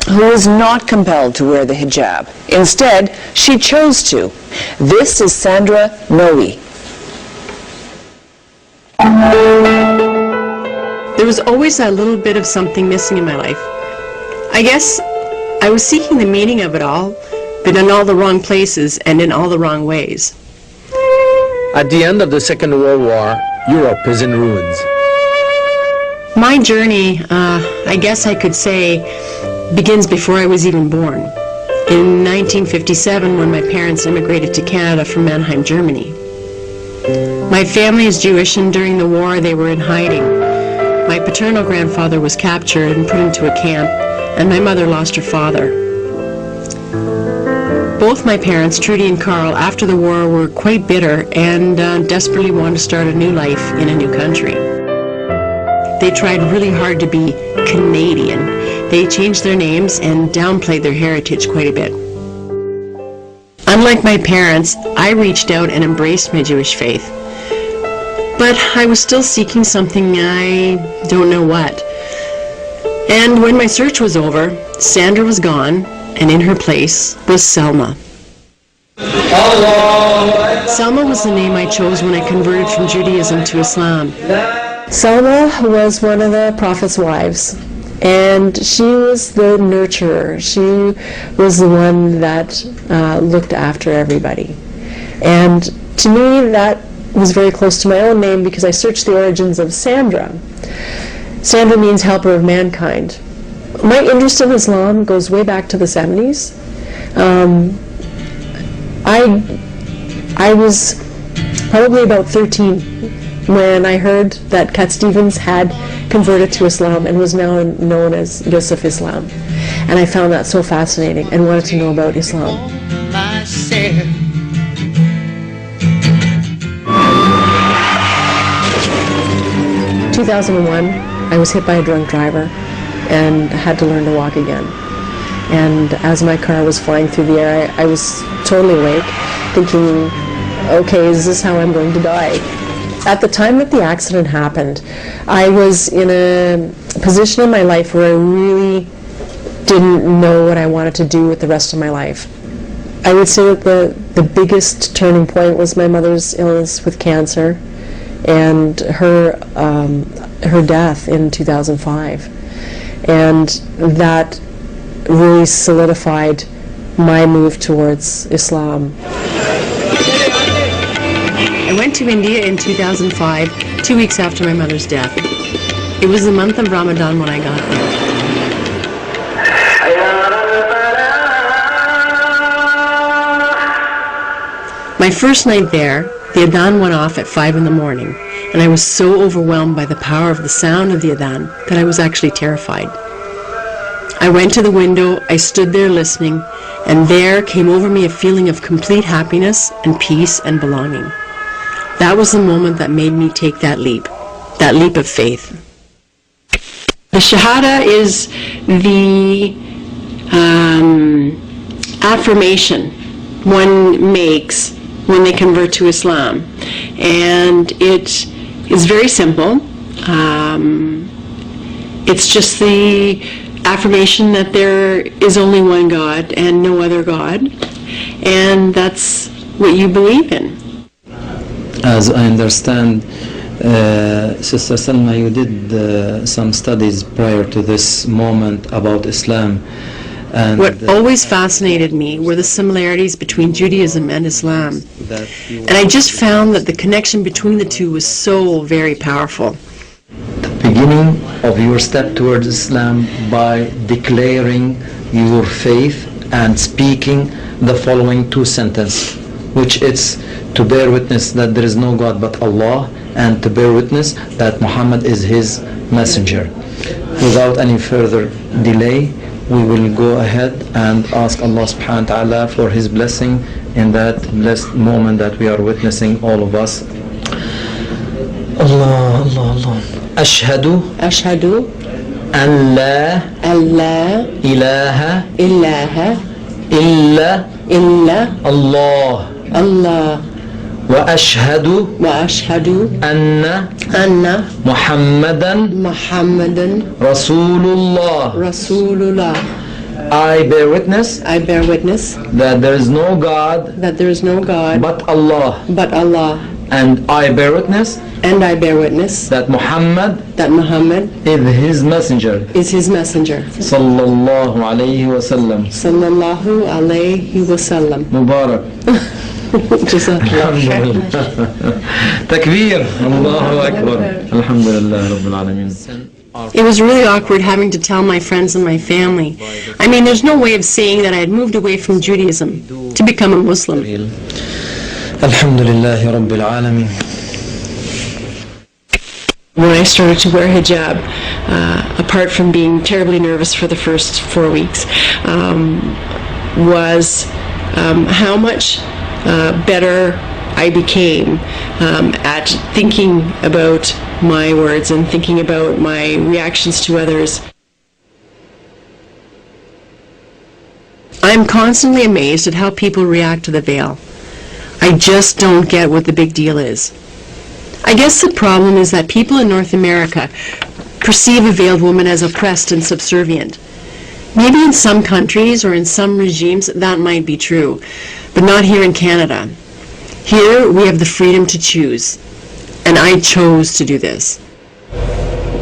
who was not compelled to wear the hijab. Instead, she chose to. This is Sandra Noe. There was always a little bit of something missing in my life. I guess I was seeking the meaning of it all, but in all the wrong places and in all the wrong ways. At the end of the Second World War, Europe is in ruins. My journey, I guess I could say, begins before I was even born. In 1957, when my parents immigrated to Canada from Mannheim, Germany. My family is Jewish, and during the war they were in hiding. My paternal grandfather was captured and put into a camp, and my mother lost her father. Both my parents, Trudy and Carl, after the war were quite bitter and desperately wanted to start a new life in a new country. They tried really hard to be Canadian. They changed their names and downplayed their heritage quite a bit. Unlike my parents, I reached out and embraced my Jewish faith. But I was still seeking something, I don't know what. And when my search was over, Sandra was gone, and in her place was Selma. Selma was the name I chose when I converted from Judaism to Islam. Selma was one of the Prophet's wives, and she was the nurturer. She was the one that looked after everybody. And to me, that was very close to my own name because I searched the origins of Sandra. Sandra means helper of mankind. My interest in Islam goes way back to the 70s. I was probably about 13 when I heard that Cat Stevens had converted to Islam and was now known as Yusuf Islam. And I found that so fascinating and wanted to know about Islam. 2001, I was hit by a drunk driver and had to learn to walk again. And as my car was flying through the air, I was totally awake, thinking, okay, is this how I'm going to die? At the time that the accident happened, I was in a position in my life where I really didn't know what I wanted to do with the rest of my life. I would say that the biggest turning point was my mother's illness with cancer and her death in 2005. And that really solidified my move towards Islam. I went to India in 2005, 2 weeks after my mother's death. It was the month of Ramadan when I got there. My first night there, the adhan went off at 5 in the morning, and I was so overwhelmed by the power of the sound of the adhan that I was actually terrified. I went to the window, I stood there listening, and there came over me a feeling of complete happiness and peace and belonging. That was the moment that made me take that leap of faith. The Shahada is the affirmation one makes when they convert to Islam. And it is very simple. It's just the affirmation that there is only one God and no other God. And that's what you believe in. As I understand, Sister Salma, you did some studies prior to this moment about Islam. And what always fascinated me were the similarities between Judaism and Islam. And I just found that the connection between the two was so very powerful. The beginning of your step towards Islam by declaring your faith and speaking the following two sentences, which is to bear witness that there is no God but Allah, and to bear witness that Muhammad is his messenger. Without any further delay, we will go ahead and ask Allah subhanahu wa ta'ala for his blessing in that blessed moment that we are witnessing, all of us. Allah, Allah, Allah. Ashhadu an la ilaha illa Allah. وأشهد أن محمدا رسول الله. I bear witness I bear witness that there is no God that there is no God but Allah, but Allah, and I bear witness and I bear witness that Muhammad that Muhammad is his messenger. is his messenger. Sallallahu alayhi wa sallam. Sallallahu alayhi wa sallam. Mubarak. Jazakallah. Takbir. Allahu Akbar. Alhamdulillah Rabbil Alameen. It was really awkward having to tell my friends and my family. I mean, there's no way of saying that I had moved away from Judaism to become a Muslim. Alhamdulillah Rabbil Alameen. When I started to wear hijab, apart from being terribly nervous for the first 4 weeks, was how much better I became at thinking about my words and thinking about my reactions to others. I'm constantly amazed at how people react to the veil. I just don't get what the big deal is. I guess the problem is that people in North America perceive a veiled woman as oppressed and subservient. Maybe in some countries or in some regimes that might be true, but not here in Canada. Here we have the freedom to choose, and I chose to do this.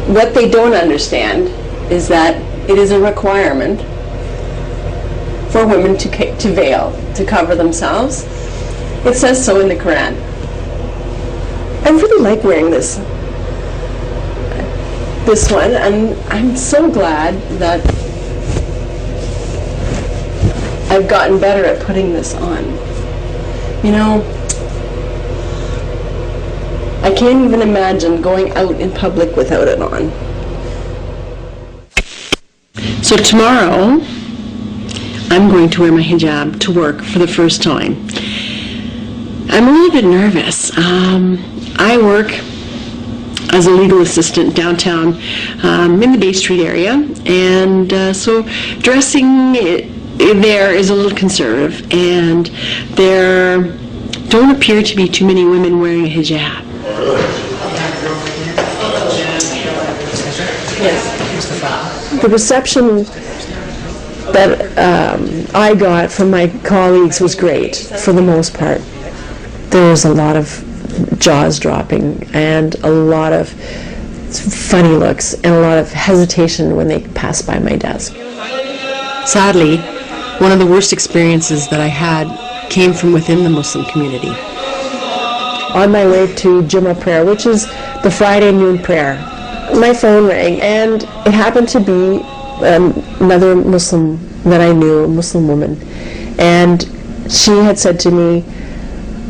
What they don't understand is that it is a requirement for women to veil, to cover themselves. It says so in the Quran. I really like wearing this one, and I'm so glad that I've gotten better at putting this on. You know, I can't even imagine going out in public without it on. So tomorrow, I'm going to wear my hijab to work for the first time. I'm a little bit nervous. I work as a legal assistant downtown in the Bay Street area, and so dressing there is a little conservative, and there don't appear to be too many women wearing a hijab. Yes. The reception that I got from my colleagues was great for the most part. There was a lot of jaws dropping and a lot of funny looks and a lot of hesitation when they passed by my desk. Sadly, one of the worst experiences that I had came from within the Muslim community. On my way to Jummah prayer, which is the Friday noon prayer, my phone rang, and it happened to be another Muslim that I knew, a Muslim woman, and she had said to me,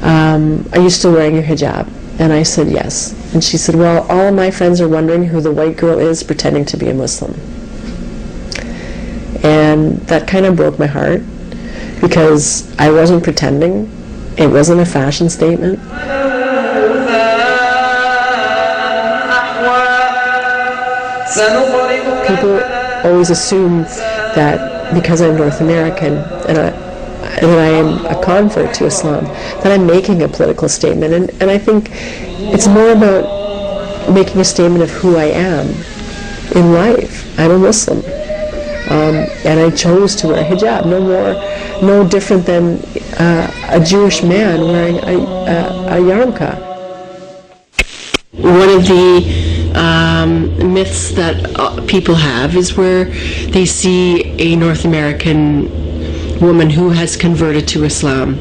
"Are you still wearing your hijab?" And I said yes. And she said, "Well, all of my friends are wondering who the white girl is pretending to be a Muslim." And that kind of broke my heart, because I wasn't pretending. It wasn't a fashion statement. People always assume that because I'm North American and I am a convert to Islam, that I'm making a political statement. And I think it's more about making a statement of who I am in life. I'm a Muslim. And I chose to wear hijab, no different than a Jewish man wearing a yarmulke. One of the myths that people have is where they see a North American woman who has converted to Islam.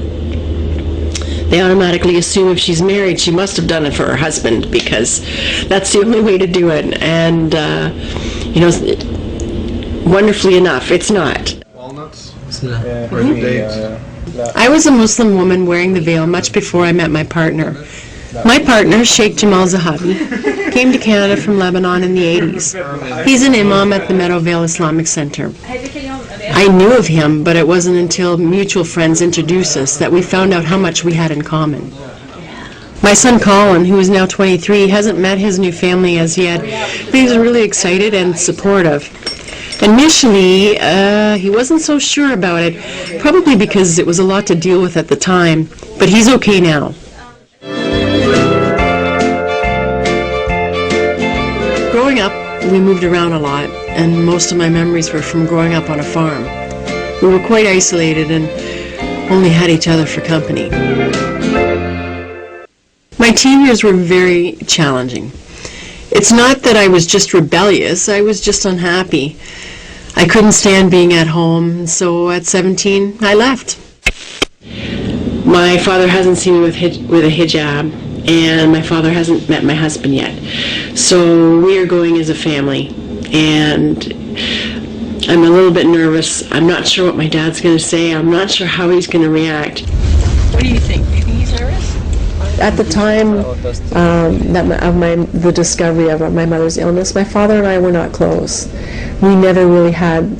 They automatically assume if she's married, she must have done it for her husband, because that's the only way to do it. And, wonderfully enough, it's not. Walnuts? For the dates. I was a Muslim woman wearing the veil much before I met my partner. My partner, Sheikh Jamal Zahabi, came to Canada from Lebanon in the 80s. He's an imam at the Meadowvale Islamic Center. I knew of him, but it wasn't until mutual friends introduced us that we found out how much we had in common. My son Colin, who is now 23, hasn't met his new family as yet, but he's really excited and supportive. Initially, he wasn't so sure about it, probably because it was a lot to deal with at the time, but he's okay now. Growing up, we moved around a lot, and most of my memories were from growing up on a farm. We were quite isolated and only had each other for company. My teen years were very challenging. It's not that I was just rebellious, I was just unhappy. I couldn't stand being at home, so at 17, I left. My father hasn't seen me with a hijab, and my father hasn't met my husband yet. So we are going as a family, and I'm a little bit nervous. I'm not sure what my dad's going to say. I'm not sure how he's going to react. What do you think? Do you think he's nervous? At the time the discovery of my mother's illness, my father and I were not close. We never really had